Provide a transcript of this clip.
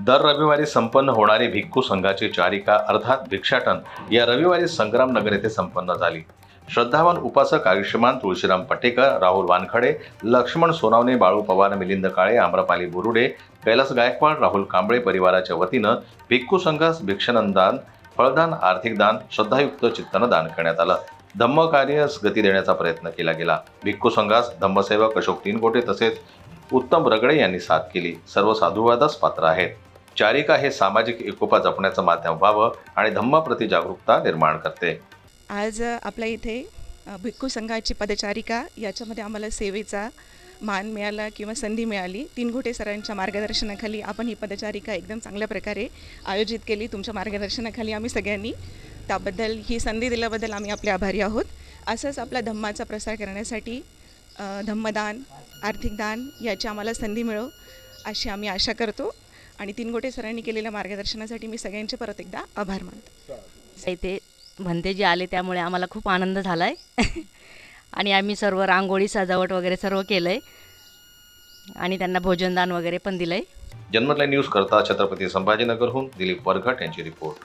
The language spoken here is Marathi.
दर रविवारी संपन्न होणारी भिक्खू संघाची चारिका अर्थात भिक्षाटन या रविवारी संग्रामनगर येथे संपन्न झाली. श्रद्धावान उपासक आयुष्यमान तुळशीराम पटेकर, राहुल वानखडे, लक्ष्मण सोनावणे, बाळू पवार, मिलिंद काळे, आम्रपाली बुरुडे, कैलास गायकवाड, राहुल कांबळे परिवाराच्या वतीनं भिक्खू संघास भिक्षानंदान, फळदान, आर्थिक दान, श्रद्धायुक्त चित्तानं दान करण्यात आलं. धम्म कार्यास गती देण्याचा प्रयत्न केला गेला. भिक्खू संघास धम्मसेवक अशोक तीनकोटे तसेच उत्तम रगडे यांनी साथ केली. सर्व साधुवादास पात्र आहेत. चारिका हे सामाजिक एकोपा जपण्याचं माध्यम व्हावं आणि धम्माप्रती जागरूकता निर्माण करते. आज आपल्या इथे भिक्खू संघाची पदचारिका याच्यामध्ये आम्हाला सेवेचा मान मिळाला किंवा संधी मिळाली. तीनघोटे सरांच्या मार्गदर्शनाखाली आपण ही पदचारिका एकदम चांगल्या प्रकारे आयोजित केली. तुमच्या मार्गदर्शनाखाली आम्ही सगळ्यांनी त्याबद्दल ही संधी दिल्याबद्दल आम्ही आपले आभारी आहोत. असंच आपला धम्माचा प्रसार करण्यासाठी धम्मदान, आर्थिक दान याची आम्हाला संधी मिळो अशी आम्ही आशा करतो आणि तीनघोटे सरांनी केलेल्या मार्गदर्शनासाठी मी सगळ्यांचे परत एकदा आभार मानतो. इथे भंते जे आले त्यामुळे आम्हाला खूप आनंद झाला आहे आणि आम्ही सर्व रांगोळी सजावट वगैरे सर्व केलं आहे आणि त्यांना भोजनदान वगैरे पण दिलं आहे. जन्मत लाईव्ह न्यूज करता छत्रपती संभाजीनगरहून दिलीप वरघट यांची रिपोर्ट.